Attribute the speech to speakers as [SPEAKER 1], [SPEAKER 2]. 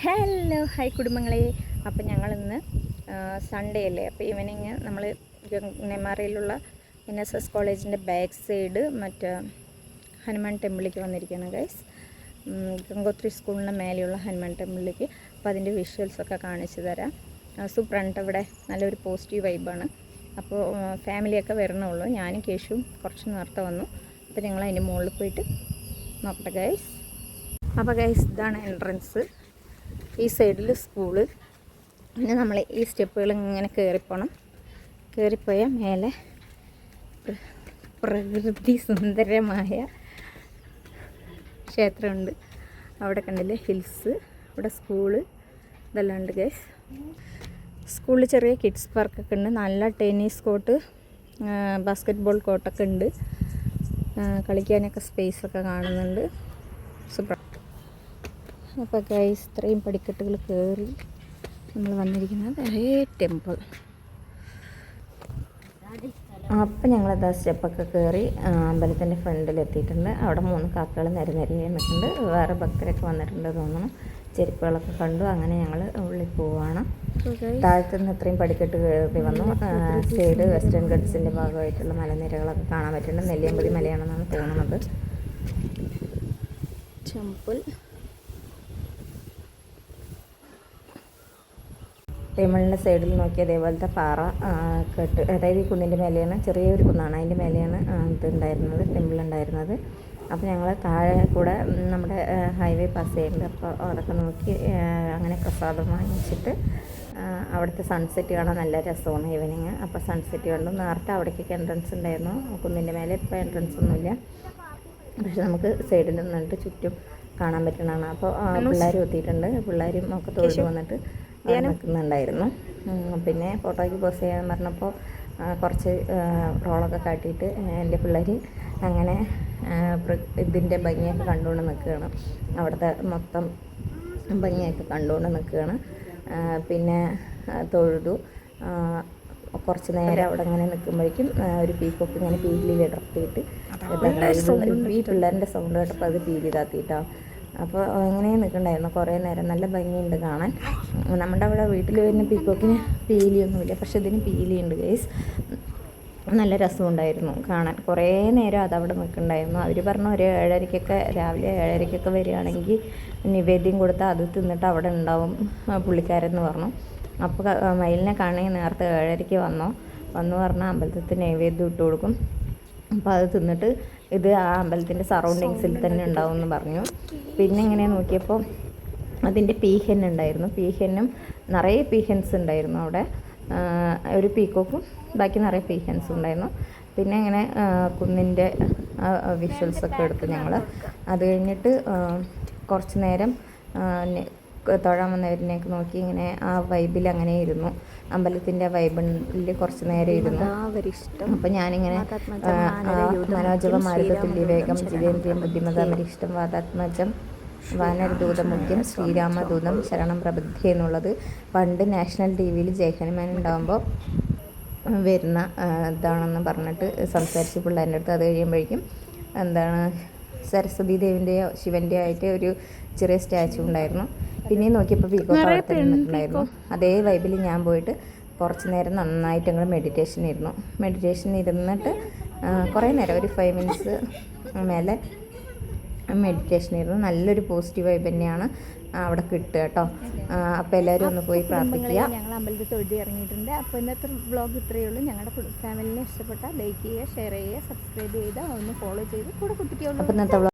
[SPEAKER 1] Hello hi കുടുംബങ്ങളെ. അപ്പോൾ ഞങ്ങളിന്ന് സൺഡേ അല്ലേ, അപ്പോൾ ഈവനിങ് നമ്മൾ നെന്മാറയിലുള്ള NSS കോളേജിൻ്റെ ബാക്ക് സൈഡ് മറ്റേ ഹനുമാൻ ടെമ്പിളിലേക്ക് വന്നിരിക്കുകയാണ് ഗൈസ്. ഗംഗോത്രി സ്കൂളിൻ്റെ മേലെയുള്ള ഹനുമാൻ ടെമ്പിളിലേക്ക്. അപ്പോൾ അതിൻ്റെ വിഷ്വൽസൊക്കെ കാണിച്ചു തരാം. സൂപ്പറാണ് ഇവിടെ, നല്ലൊരു പോസിറ്റീവ് വൈബാണ്. അപ്പോൾ ഫാമിലിയൊക്കെ വരണുള്ളൂ. ഞാനും കേശുവും കുറച്ച് നേരത്തെ വന്നു. അപ്പോൾ ഞങ്ങൾ അതിൻ്റെ മുകളിൽ പോയിട്ട് നോക്കട്ടെ ഗൈസ്. അപ്പോൾ ഗൈസ് ഇതാണ് എൻട്രൻസ്. ഈ സൈഡിൽ സ്കൂള്, പിന്നെ നമ്മൾ ഈ സ്റ്റെപ്പുകൾ ഇങ്ങനെ കയറിപ്പോണം. കയറിപ്പോയാൽ മേലെ പ്രകൃതി സുന്ദരമായ ക്ഷേത്രമുണ്ട്. അവിടെ കണ്ടില്ലേ ഹിൽസ്, ഇവിടെ സ്കൂള് ഇതെല്ലാം ഉണ്ട് ഗൈസ്. സ്കൂളിൽ ചെറിയ കിഡ്സ് പാർക്കൊക്കെ ഉണ്ട്. നല്ല ടെന്നീസ് കോർട്ട്, ബാസ്കറ്റ് ബോൾ കോർട്ടൊക്കെ ഉണ്ട്. കളിക്കാനൊക്കെ സ്പേസൊക്കെ കാണുന്നുണ്ട്. സൂപ്പർ. അപ്പോൾ ഗൈസ് ഇത്രയും പടിക്കെട്ടുകൾ കയറി നമ്മൾ വന്നിരിക്കുന്നത് ടെമ്പിൾ. അപ്പം ഞങ്ങളത് സ്റ്റെപ്പൊക്കെ കയറി അമ്പലത്തിൻ്റെ ഫ്രണ്ടിലെത്തിയിട്ടുണ്ട്. അവിടെ 3 കാക്കകൾ നിരനിരയായി നിൽക്കുന്നുണ്ട്. വേറെ ഭക്തരൊക്കെ വന്നിട്ടുണ്ട് തോന്നുന്നു. ചെരുപ്പുകളൊക്കെ കണ്ടു. അങ്ങനെ ഞങ്ങൾ ഉള്ളിൽ പോവുകയാണ്. താഴത്തുനിന്ന് ഇത്രയും പടിക്കെട്ട് കയറി വന്നു. സൈഡ് വെസ്റ്റേൺ ഗഡ്സിൻ്റെ ഭാഗമായിട്ടുള്ള മലനിരകളൊക്കെ കാണാൻ പറ്റുന്നുണ്ട്. നെല്ലിയമ്പതി മലയാണെന്നാണ് തോന്നുന്നത്. ടെമ്പിൾ ടെമ്പിളിൻ്റെ സൈഡിൽ നോക്കി അതേപോലത്തെ പാറ കെട്ട്, അതായത് ഈ കുന്നിൻ്റെ മേലെയാണ്, ചെറിയൊരു കുന്നാണ്, അതിൻ്റെ മേലെയാണ് ഇതുണ്ടായിരുന്നത്, ടെമ്പിൾ ഉണ്ടായിരുന്നത്. അപ്പോൾ ഞങ്ങൾ താഴെ കൂടെ നമ്മുടെ ഹൈവേ പാസ് ചെയ്യുന്നുണ്ട്. അപ്പോൾ അതൊക്കെ നോക്കി അങ്ങനെ പ്രസാദം വാങ്ങിച്ചിട്ട് അവിടുത്തെ സൺസെറ്റ് കാണാൻ നല്ല രസമാണ് ഈവനിങ്. അപ്പോൾ സൺസെറ്റ് കണ്ടു. നേരത്തെ അവിടേക്കൊക്കെ എൻട്രൻസ് ഉണ്ടായിരുന്നു കുന്നിൻ്റെ മേലെ. ഇപ്പോൾ എൻട്രൻസ് ഒന്നുമില്ല, പക്ഷെ നമുക്ക് സൈഡിൽ നിന്നിട്ട് ചുറ്റും കാണാൻ പറ്റുന്നതാണ്. അപ്പോൾ പിള്ളേരും എത്തിയിട്ടുണ്ട്. പിള്ളേരും ഒക്കെ തൊഴിൽ വന്നിട്ട് നിൽക്കുന്നുണ്ടായിരുന്നു. പിന്നെ ഫോട്ടോയ്ക്ക് പോസ്റ്റ് ചെയ്യാൻ പറഞ്ഞപ്പോൾ കുറച്ച് റോളൊക്കെ കാട്ടിയിട്ട് എൻ്റെ പിള്ളേർ അങ്ങനെ ഇതിൻ്റെ ഭംഗിയൊക്കെ കണ്ടുകൊണ്ട് നിൽക്കുകയാണ്. അവിടുത്തെ മൊത്തം ഭംഗിയൊക്കെ കണ്ടുകൊണ്ട് നിൽക്കുകയാണ്. പിന്നെ തൊഴുതു. കുറച്ച് നേരം അവിടെ അങ്ങനെ നിൽക്കുമ്പോഴേക്കും ഒരു പീക്കൊക്കെ ഇങ്ങനെ പീലി വിടർത്തിയിട്ട് ഈ പിള്ളേരുടെ സൗണ്ട് കേട്ടപ്പോൾ അത് പീലി താത്തിയിട്ടോ. അപ്പോൾ അങ്ങനെ നിൽക്കണ്ടായിരുന്നു കുറേ നേരം. നല്ല ഭംഗിയുണ്ട് കാണാൻ. നമ്മുടെ അവിടെ വീട്ടിൽ വരുന്ന പീക്കോക്കിന് പീലിയൊന്നുമില്ല, പക്ഷെ ഇതിന് പീലിയുണ്ട് ഗൈസ്. നല്ല രസമുണ്ടായിരുന്നു കാണാൻ. കുറേ നേരം അതവിടെ നിൽക്കുന്നുണ്ടായിരുന്നു. അവർ പറഞ്ഞു ഒരു 7:30 രാവിലെ 7:30 വരികയാണെങ്കിൽ നിവേദ്യം കൊടുത്താൽ അത് തിന്നിട്ട് അവിടെ ഉണ്ടാവും പുള്ളിക്കാരെന്ന് പറഞ്ഞു. അപ്പോൾ മയിലിനെ കാണണമെങ്കിൽ നേരത്തെ 7:30 വന്നു പറഞ്ഞാൽ അമ്പലത്തിൽ നൈവേദ്യം ഇട്ട് കൊടുക്കും. അപ്പോൾ അത് തിന്നിട്ട് ഇത് ആ അമ്പലത്തിൻ്റെ സറൗണ്ടിങ്സിൽ തന്നെ ഉണ്ടാവും എന്ന് പറഞ്ഞു. പിന്നെ ഇങ്ങനെ നോക്കിയപ്പോൾ അതിൻ്റെ പീഹൻ ഉണ്ടായിരുന്നു. പീഹനും നിറയെ പീഹൻസ് ഉണ്ടായിരുന്നു അവിടെ. ഒരു പീക്കോക്കും ബാക്കി നിറയെ പീഹൻസും ഉണ്ടായിരുന്നു. പിന്നെ ഇങ്ങനെ കുന്നിൻ്റെ വിഷ്വൽസൊക്കെ എടുത്തു ഞങ്ങൾ. അത് കഴിഞ്ഞിട്ട് കുറച്ച് നേരം തൊഴാൻ വന്നവരിനേക്ക് നോക്കി ഇങ്ങനെ ആ വൈബിൽ അങ്ങനെ ഇരുന്നു. അമ്പലത്തിൻ്റെ വൈബിൽ കുറച്ച് നേരം ഇരുന്നു. അപ്പം ഞാനിങ്ങനെ മനോജവ മാരുതതുല്യ വേഗം ജിതേന്ദ്രിയം ബുദ്ധിമതാമരിഷ്ടം വാതാത്മജം വാനരദൂതമുഖ്യം ശ്രീരാമദൂതം ശരണം പ്രബുദ്ധി എന്നുള്ളത് പണ്ട് നാഷണൽ TV ജയ് ഹനുമാൻ ഉണ്ടാകുമ്പോൾ വരുന്ന ഇതാണെന്ന് പറഞ്ഞിട്ട് സംസാരിച്ച് പിള്ളേരുടെ അടുത്ത്. അത് കഴിയുമ്പോഴേക്കും എന്താണ് സരസ്വതി ദേവിൻ്റെയോ ശിവൻ്റെയോ ആയിട്ട് ഒരു ചെറിയ സ്റ്റാച്ചു ഉണ്ടായിരുന്നു. പിന്നെയും നോക്കിയപ്പോൾ പീക്കോക്ക് അവിടെ തന്നെ നിൽക്കുന്നുണ്ടായിരുന്നു. അതേ വൈബിൽ ഞാൻ പോയിട്ട് കുറച്ച് നേരം നന്നായിട്ട് ഞങ്ങൾ മെഡിറ്റേഷൻ ഇരുന്നിട്ട് കുറേ നേരം ഒരു 5 മിനിറ്റ്സ് മേലെ മെഡിറ്റേഷൻ ഇരുന്നു. നല്ലൊരു പോസിറ്റീവ് വൈബ് തന്നെയാണ് അവിടെ കിട്ടുക കേട്ടോ. അപ്പോൾ എല്ലാവരും ഒന്ന് പോയി പ്രാർത്ഥിക്കുക. ഞങ്ങൾ അമ്പലത്തിൽ തൊഴുതി ഇറങ്ങിയിട്ടുണ്ട്. അപ്പോൾ ഇന്നത്തെ വ്ളോഗ് ഇത്രയേ ഉള്ളൂ. ഞങ്ങളുടെ ഫാമിലിനെ ഇഷ്ടപ്പെട്ടാൽ ലൈക്ക് ചെയ്യുക, ഷെയർ ചെയ്യുക, സബ്സ്ക്രൈബ് ചെയ്യുക, ഒന്ന് ഫോളോ ചെയ്ത് കൂടെ കുട്ടിക്കുള്ളൂ. അപ്പോൾ ഇന്നത്തെ